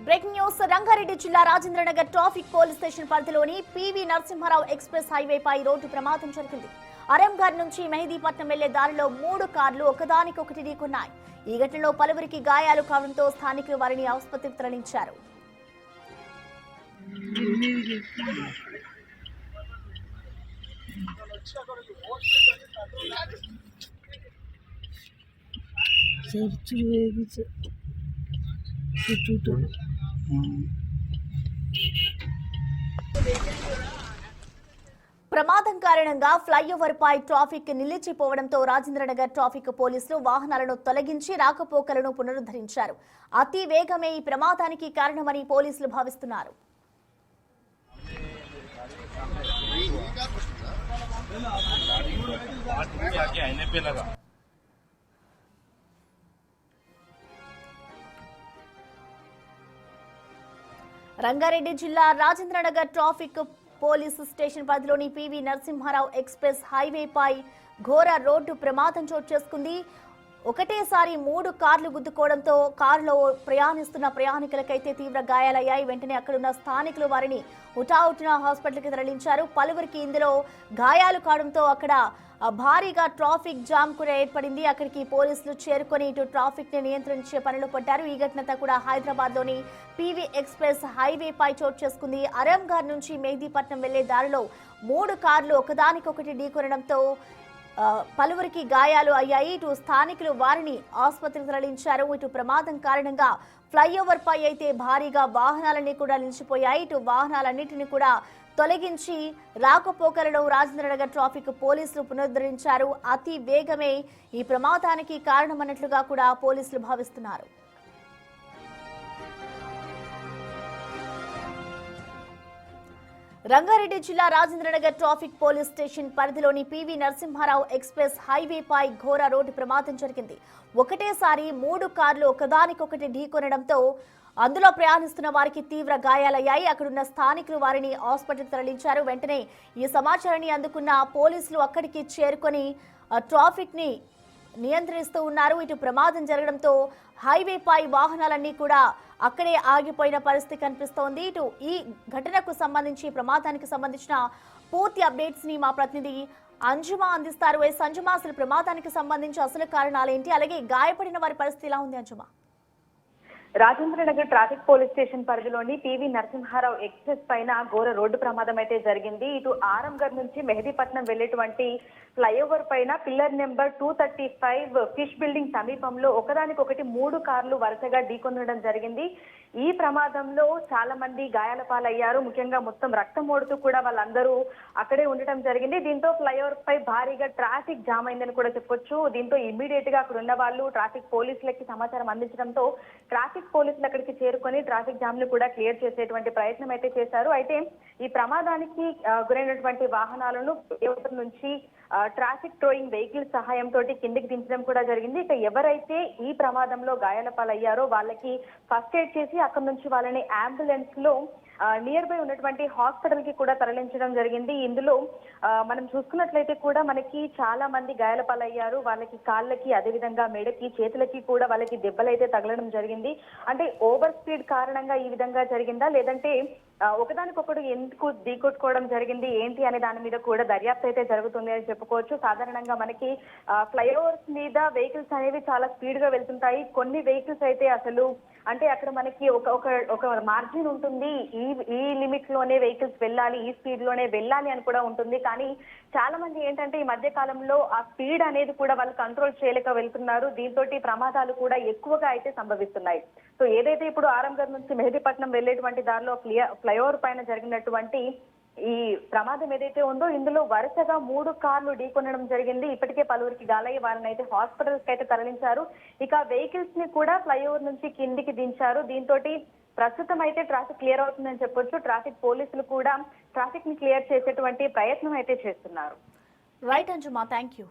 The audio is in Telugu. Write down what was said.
బ్రేకింగ్ న్యూస్ రంగారెడ్డి జిల్లా రాజేంద్రనగర్ ట్రాఫిక్ పోలీస్ స్టేషన్ పరిధిలోని పివి నరసింహారావు ఎక్స్ప్రెస్ హైవేపై రోడ్డు ప్రమాదం జరిగింది. అరంఘర్ నుంచి మెహదీపట్నం వెళ్లే దారిలో 3 కార్లు ఒకదానికొకటి ఢీకొన్నాయి. ఈ ఘటనలో పలువురికి గాయాలు కావడంతో స్థానికులు వారిని ఆసుపత్రికి తరలించారు. ప్రమాదం కారణంగా ఫ్లైఓవర్ పై ట్రాఫిక్ నిలిచిపోవడంతో రాజేంద్రనగర్ ట్రాఫిక్ పోలీసులు వాహనాలను తొలగించి రాకపోకలను పునరుద్ధరించారు. అతి వేగమే ఈ ప్రమాదానికి కారణమని పోలీసులు భావిస్తున్నారు. రంగారెడ్డి జిల్లా రాజేంద్రనగర్ ట్రాఫిక్ పోలీసు స్టేషన్ పరిధిలోని పివి నరసింహారావు ఎక్స్ప్రెస్ హైవేపై ఘోర రోడ్డు ప్రమాదం చోటు చేసుకుంది. ఒకటేసారి 3 కార్లు గుద్దుకోవడంతో కారులో ప్రయాణిస్తున్న ప్రయాణికులకైతే తీవ్ర గాయాలయ్యాయి. వెంటనే అక్కడున్న స్థానికులు వారిని హుటాహుటిన హాస్పిటల్కి తరలించారు. పలువురికి ఇందులో గాయాలు కావడంతో అక్కడ భారీగా ట్రాఫిక్ జామ్ కూడా ఏర్పడింది. అక్కడికి పోలీసులు చేరుకొని ఇటు ట్రాఫిక్ ని నియంత్రించే పనిలో పడ్డారు. ఈ ఘటనంతా కూడా హైదరాబాద్ లోని పివి ఎక్స్ప్రెస్ హైవేపై చోటు చేసుకుంది. అరంఘర్ నుంచి మెహదీపట్నం వెళ్లే దారిలో 3 కార్లు ఒకదానికొకటి ఢీకొనడంతో పలువురికి గాయాలు అయ్యాయి. ఇటు స్థానికులు వారిని ఆసుపత్రికి తరలించారు. ఇటు ప్రమాదం కారణంగా ఫ్లైఓవర్ పై అయితే భారీగా వాహనాలన్నీ కూడా నిలిచిపోయాయి. ఇటు వాహనాలన్నింటినీ కూడా తొలగించి రాకపోకలను రాజేంద్రనగర్ ట్రాఫిక్ పోలీసులు పునరుద్ధరించారు. అతి వేగమే ఈ ప్రమాదానికి కారణమన్నట్లుగా కూడా పోలీసులు భావిస్తున్నారు. రంగారెడ్డి జిల్లా రాజేంద్రనగర్ ట్రాఫిక్ పోలీస్ స్టేషన్ పరిధిలోని పివి నరసింహారావు ఎక్స్ప్రెస్ హైవేపై ఘోర రోడ్డు ప్రమాదం జరిగింది. ఒకటేసారి 3 కార్లు ఒకదానికొకటి ఢీకొనడంతో అందులో ప్రయాణిస్తున్న వారికి తీవ్ర గాయాలయ్యాయి. అక్కడున్న స్థానికులు వారిని ఆసుపత్రికి తరలించారు. వెంటనే ఈ సమాచారాన్ని అందుకున్న పోలీసులు అక్కడికి చేరుకొని ట్రాఫిక్ ని నియంత్రిస్తూ ఉన్నారు. ఇటు ప్రమాదం జరగడంతో హైవేపై వాహనాలన్నీ కూడా అక్కడే ఆగిపోయిన పరిస్థితి కనిపిస్తోంది. ఇటు ఈ ఘటనకు సంబంధించి ప్రమాదానికి సంబంధించిన పూర్తి అప్డేట్స్ ని మా ప్రతినిధి అంజుమా అందిస్తారు. అంజుమా, అసలు ప్రమాదానికి సంబంధించి అసలు కారణాలు ఏంటి, అలాగే గాయపడిన వారి పరిస్థితి ఎలా ఉంది అంజుమా? రాజేంద్రనగర్ ట్రాఫిక్ పోలీస్ స్టేషన్ పరిధిలోని పివి నరసింహారావు ఎక్స్ప్రెస్ పైన ఘోర రోడ్డు ప్రమాదం అయితే జరిగింది. ఇటు ఆరంఘర్ నుంచి మెహదీపట్నం వెళ్లేటువంటి ఫ్లైఓవర్ పైన పిల్లర్ నెంబర్ 235 ఫిష్ బిల్డింగ్ సమీపంలో ఒకదానికొకటి 3 కార్లు వరుసగా ఢీకొనడం జరిగింది. ఈ ప్రమాదంలో చాలా మంది గాయాల పాలయ్యారు. ముఖ్యంగా మొత్తం రక్తం ఓడుతూ కూడా వాళ్ళందరూ అక్కడే ఉండటం జరిగింది. దీంతో ఫ్లైఓవర్ పై భారీగా ట్రాఫిక్ జామ్ అయిందని కూడా చెప్పొచ్చు. దీంతో ఇమ్మీడియట్ గా అక్కడ ఉన్న వాళ్ళు ట్రాఫిక్ పోలీసులకి సమాచారం అందించడంతో ట్రాఫిక్ పోలీసులు అక్కడికి చేరుకొని ట్రాఫిక్ జామ్ ను కూడా క్లియర్ చేసేటువంటి ప్రయత్నం అయితే చేశారు. అయితే ఈ ప్రమాదానికి గురైనటువంటి వాహనాలను నుంచి ట్రాఫిక్ ట్రోయింగ్ వెహికల్ సహాయంతో కిందికి దించడం కూడా జరిగింది. ఇక ఎవరైతే ఈ ప్రమాదంలో గాయాల పాలయ్యారో వాళ్ళకి ఫస్ట్ ఎయిడ్ చేసి అక్కడ నుంచి వాళ్ళని అంబులెన్స్ లో నియర్ బై ఉన్నటువంటి హాస్పిటల్ కి కూడా తరలించడం జరిగింది. ఇందులో మనం చూసుకున్నట్లయితే కూడా మనకి చాలా మంది గాయాల పాలయ్యారు. వాళ్ళకి కాళ్ళకి, అదేవిధంగా మెడకి, చేతులకి కూడా వాళ్ళకి దెబ్బలైతే తగలడం జరిగింది. అంటే ఓవర్ స్పీడ్ కారణంగా ఈ విధంగా జరిగిందా, లేదంటే ఒకదానికొకడు ఎందుకు ఢీకొట్టుకోవడం జరిగింది ఏంటి అనే దాని మీద కూడా దర్యాప్తు అయితే జరుగుతుంది అని చెప్పుకోవచ్చు. సాధారణంగా మనకి ఫ్లైఓవర్స్ మీద వెహికల్స్ అనేవి చాలా స్పీడ్ గా వెళ్తుంటాయి. కొన్ని వెహికల్స్ అయితే అసలు అంటే అక్కడ మనకి ఒక మార్జిన్ ఉంటుంది, ఈ లిమిట్ లోనే వెహికల్స్ వెళ్ళాలి, ఈ స్పీడ్ లోనే వెళ్ళాలి అని కూడా ఉంటుంది. కానీ చాలా మంది ఏంటంటే ఈ మధ్య కాలంలో ఆ స్పీడ్ అనేది కూడా వాళ్ళు కంట్రోల్ చేయలేక వెళ్తున్నారు. దీంతో ప్రమాదాలు కూడా ఎక్కువగా అయితే సంభవిస్తున్నాయి. సో ఏదైతే ఇప్పుడు ఆరంఘర్ నుంచి మెహదీపట్నం వెళ్లేటువంటి దారిలో ఫ్లైఓవర్ పైన జరిగినటువంటి ఈ ప్రమాదం ఏదైతే ఉందో ఇందులో వరుసగా 3 కార్లు ఢీకొనడం జరిగింది. ఇప్పటికే పలువురికి గాలయ్య వారిని అయితే హాస్పిటల్స్ కి అయితే తరలించారు. ఇక వెహికల్స్ ని కూడా ఫ్లైఓవర్ నుంచి కిందికి దించారు. దీంతో ప్రస్తుతం అయితే ట్రాఫిక్ క్లియర్ అవుతుందని చెప్పొచ్చు. ట్రాఫిక్ పోలీసులు కూడా ట్రాఫిక్ ని క్లియర్ చేసేటువంటి ప్రయత్నం అయితే చేస్తున్నారు. రైట్ అంజుమా, థ్యాంక్ యూ.